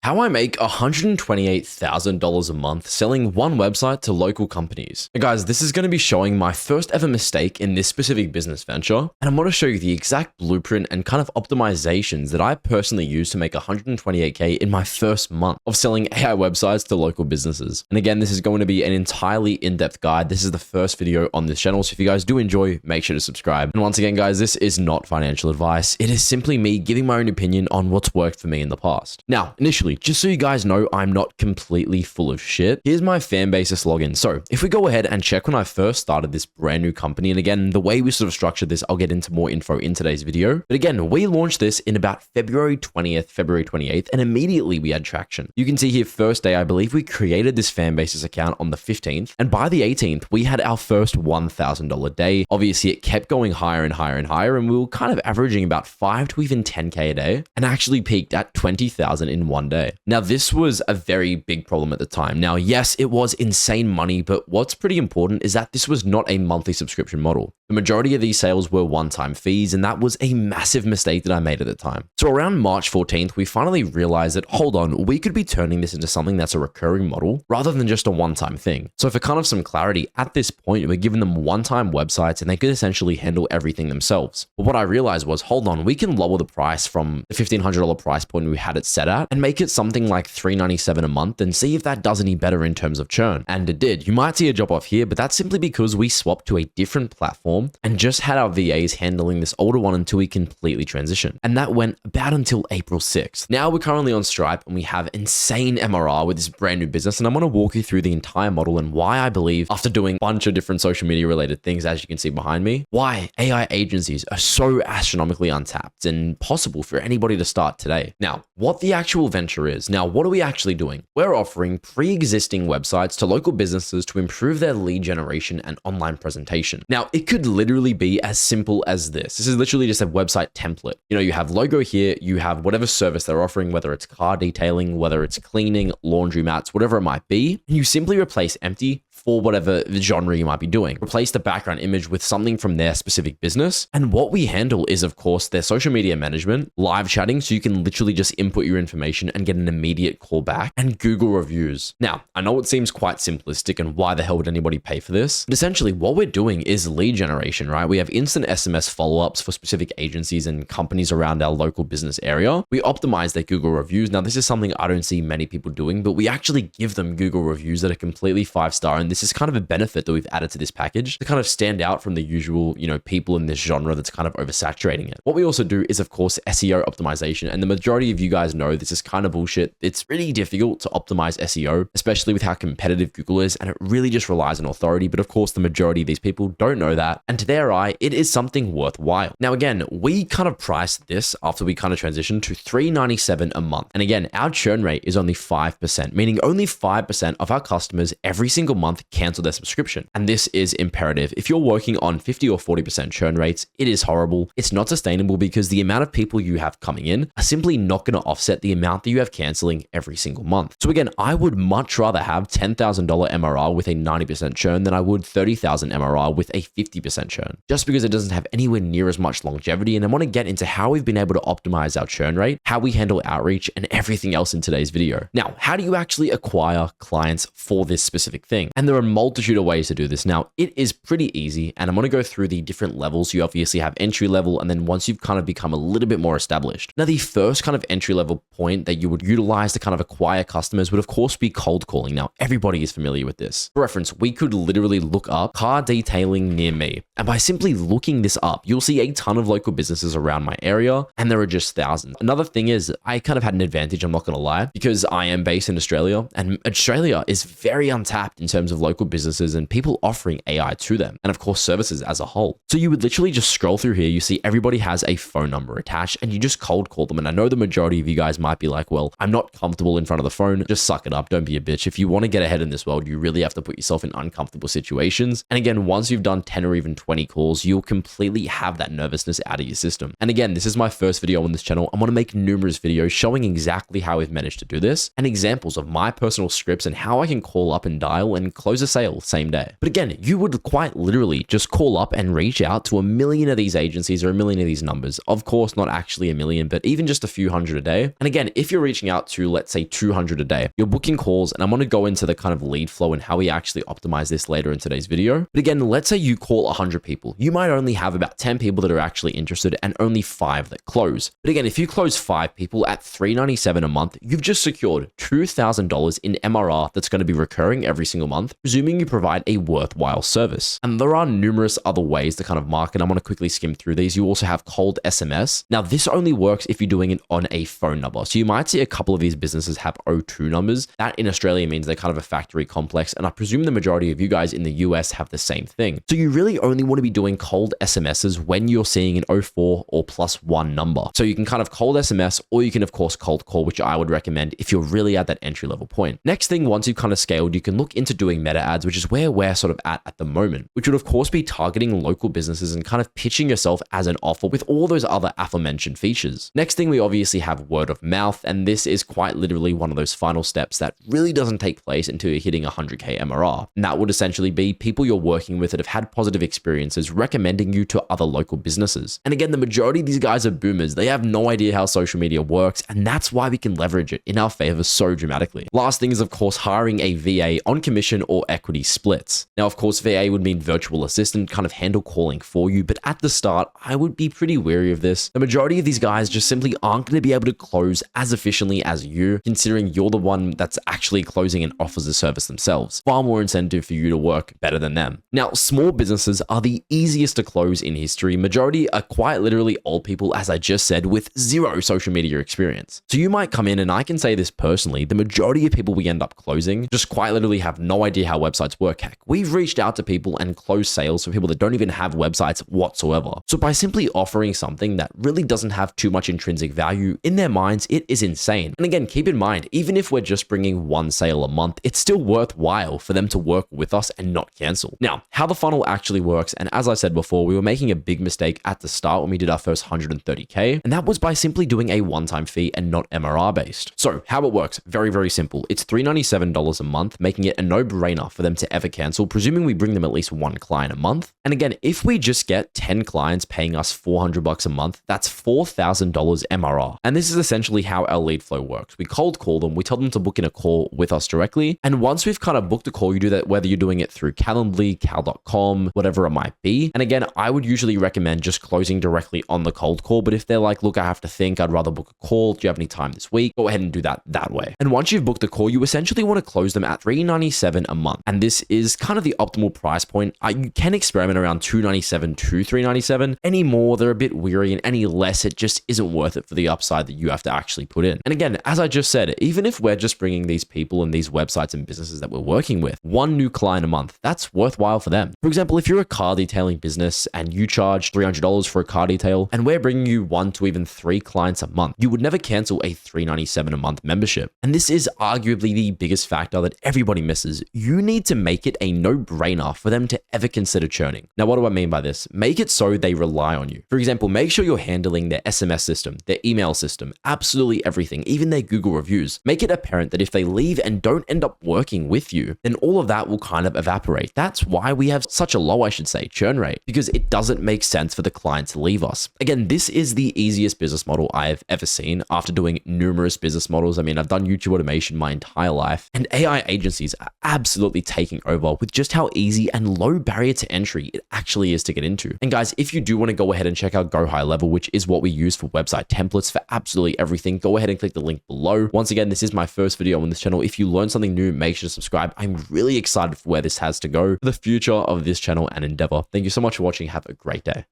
How I make $128,000 a month selling one website to local companies. Now guys, this is going to be showing my first ever mistake in this specific business venture, and I'm going to show you the exact blueprint and kind of optimizations that I personally use to make $128K in my first month of selling AI websites to local businesses. And again, this is going to be an entirely in-depth guide. This is the first video on this channel, so if you guys do enjoy, make sure to subscribe. And once again, guys, this is not financial advice. It is simply me giving my own opinion on what's worked for me in the past. Now, initially, just so you guys know, I'm not completely full of shit. Here's my Fanbasis login. So if we go ahead and check when I first started this brand new company, and again, the way we sort of structured this, I'll get into more info in today's video. But again, we launched this in about February 20th, February 28th, and immediately we had traction. You can see here, first day, I believe we created this Fanbasis account on the 15th. And by the 18th, we had our first $1,000 day. Obviously, it kept going higher and higher and higher, and we were kind of averaging about 5 to even 10K a day, and actually peaked at 20,000 in one day. Now, this was a very big problem at the time. Now, yes, it was insane money, but what's pretty important is that this was not a monthly subscription model. The majority of these sales were one-time fees, and that was a massive mistake that I made at the time. So around March 14th, we finally realized that, hold on, we could be turning this into something that's a recurring model rather than just a one-time thing. So for kind of some clarity, at this point, we're giving them one-time websites and they could essentially handle everything themselves. But what I realized was, hold on, we can lower the price from the $1,500 price point we had it set at and make it something like $397 a month and see if that does any better in terms of churn. And it did. You might see a drop off here, but that's simply because we swapped to a different platform and just had our VAs handling this older one until we completely transitioned. And that went about until April 6th. Now we're currently on Stripe and we have insane MRR with this brand new business. And I'm going to walk you through the entire model and why I believe, after doing a bunch of different social media related things, as you can see behind me, why AI agencies are so astronomically untapped and possible for anybody to start today. Now, what the actual venture is. Now, what are we actually doing? We're offering pre-existing websites to local businesses to improve their lead generation and online presentation. Now, it could literally be as simple as this. This is literally just a website template. You know, you have logo here, you have whatever service they're offering, whether it's car detailing, whether it's cleaning, laundry mats, whatever it might be, and you simply replace empty for whatever genre you might be doing. Replace the background image with something from their specific business. And what we handle is, of course, their social media management, live chatting, so you can literally just input your information and get an immediate call back, and Google reviews. Now, I know it seems quite simplistic and why the hell would anybody pay for this? But essentially what we're doing is lead generation, right? We have instant SMS follow-ups for specific agencies and companies around our local business area. We optimize their Google reviews. Now, this is something I don't see many people doing, but we actually give them Google reviews that are completely 5-star. And this is kind of a benefit that we've added to this package to kind of stand out from the usual, people in this genre that's kind of oversaturating it. What we also do is, of course, SEO optimization. And the majority of you guys know this is kind of bullshit. It's really difficult to optimize SEO, especially with how competitive Google is. And it really just relies on authority. But of course, the majority of these people don't know that. And to their eye, it is something worthwhile. Now, again, we kind of priced this after we kind of transitioned to $397 a month. And again, our churn rate is only 5%, meaning only 5% of our customers every single month cancel their subscription. And this is imperative. If you're working on 50 or 40% churn rates, it is horrible. It's not sustainable because the amount of people you have coming in are simply not going to offset the amount that you have canceling every single month. So again, I would much rather have $10,000 MRR with a 90% churn than I would $30,000 MRR with a 50% churn, just because it doesn't have anywhere near as much longevity. And I want to get into how we've been able to optimize our churn rate, how we handle outreach, and everything else in today's video. Now, how do you actually acquire clients for this specific thing? And there are a multitude of ways to do this. Now, it is pretty easy, and I'm going to go through the different levels. You obviously have entry level, and then once you've kind of become a little bit more established. Now, the first kind of entry level point that you would utilize to kind of acquire customers would, of course, be cold calling. Now, everybody is familiar with this. For reference, we could literally look up car detailing near me, and by simply looking this up, you'll see a ton of local businesses around my area, and there are just thousands. Another thing is, I kind of had an advantage, I'm not going to lie, because I am based in Australia, and Australia is very untapped in terms of local businesses and people offering AI to them, and of course services as a whole. So you would literally just scroll through here, you see everybody has a phone number attached, and you just cold call them. And I know the majority of you guys might be like, well, I'm not comfortable in front of the phone. Just suck it up, don't be a bitch. If you want to get ahead in this world, you really have to put yourself in uncomfortable situations. And again, once you've done 10 or even 20 calls, you'll completely have that nervousness out of your system. And again, this is my first video on this channel. I'm going to make numerous videos showing exactly how we've managed to do this and examples of my personal scripts and how I can call up and dial and close close a sale same day. But again, you would quite literally just call up and reach out to a million of these agencies or a million of these numbers. Of course, not actually a million, but even just a few hundred a day. And again, if you're reaching out to, let's say 200 a day, you're booking calls, and I'm going to go into the kind of lead flow and how we actually optimize this later in today's video. But again, let's say you call 100 people. You might only have about 10 people that are actually interested and only 5 that close. But again, if you close 5 people at $397 a month, you've just secured $2,000 in MRR that's going to be recurring every single month, presuming you provide a worthwhile service. And there are numerous other ways to kind of market. I'm going to quickly skim through these. You also have cold SMS. Now, this only works if you're doing it on a phone number. So you might see a couple of these businesses have O2 numbers. That in Australia means they're kind of a factory complex. And I presume the majority of you guys in the US have the same thing. So you really only want to be doing cold SMSs when you're seeing an 04 or +1 number. So you can kind of cold SMS, or you can of course cold call, which I would recommend if you're really at that entry level point. Next thing, once you've kind of scaled, you can look into doing meta ads, which is where we're sort of at the moment, which would of course be targeting local businesses and kind of pitching yourself as an offer with all those other aforementioned features. Next thing, we obviously have word of mouth, and this is quite literally one of those final steps that really doesn't take place until you're hitting 100K MRR. And that would essentially be people you're working with that have had positive experiences recommending you to other local businesses. And again, the majority of these guys are boomers. They have no idea how social media works, and that's why we can leverage it in our favor so dramatically. Last thing is, of course, hiring a VA on commission or equity splits. Now, of course, VA would mean virtual assistant, kind of handle calling for you, but at the start, I would be pretty wary of this. The majority of these guys just simply aren't going to be able to close as efficiently as you, considering you're the one that's actually closing and offers the service themselves. Far more incentive for you to work better than them. Now, small businesses are the easiest to close in history. Majority are quite literally old people, as I just said, with zero social media experience. So you might come in, and I can say this personally, the majority of people we end up closing just quite literally have no idea how websites work. Heck, we've reached out to people and closed sales for people that don't even have websites whatsoever. So by simply offering something that really doesn't have too much intrinsic value, in their minds, it is insane. And again, keep in mind, even if we're just bringing 1 sale a month, it's still worthwhile for them to work with us and not cancel. Now, how the funnel actually works, and as I said before, we were making a big mistake at the start when we did our first 130K, and that was by simply doing a one-time fee and not MRR based. So how it works, very, very simple. It's $397 a month, making it a no-brainer for them to ever cancel, presuming we bring them at least 1 client a month. And again, if we just get 10 clients paying us $400 a month, that's $4,000 MRR. And this is essentially how our lead flow works. We cold call them, we tell them to book in a call with us directly. And once we've kind of booked a call, you do that whether you're doing it through Calendly, Cal.com, whatever it might be. And again, I would usually recommend just closing directly on the cold call. But if they're like, look, I have to think, I'd rather book a call. Do you have any time this week? Go ahead and do that way. And once you've booked the call, you essentially want to close them at $397 a month. And this is kind of the optimal price point. You can experiment around $297 to $397. Any more, they're a bit weary, and any less, it just isn't worth it for the upside that you have to actually put in. And again, as I just said, even if we're just bringing these people and these websites and businesses that we're working with 1 new client a month, that's worthwhile for them. For example, if you're a car detailing business and you charge $300 for a car detail, and we're bringing you 1 to even 3 clients a month, you would never cancel a $397 a month membership. And this is arguably the biggest factor that everybody misses. You need to make it a no-brainer for them to ever consider churning. Now, what do I mean by this? Make it so they rely on you. For example, make sure you're handling their SMS system, their email system, absolutely everything, even their Google reviews. Make it apparent that if they leave and don't end up working with you, then all of that will kind of evaporate. That's why we have such a low, churn rate, because it doesn't make sense for the client to leave us. Again, this is the easiest business model I've ever seen after doing numerous business models. I mean, I've done YouTube automation my entire life, and AI agencies are absolutely taking over with just how easy and low barrier to entry it actually is to get into. And guys, if you do want to go ahead and check out Go High Level, which is what we use for website templates for absolutely everything, go ahead and click the link below. Once again, this is my first video on this channel. If you learned something new, make sure to subscribe. I'm really excited for where this has to go, for the future of this channel and endeavor. Thank you so much for watching. Have a great day.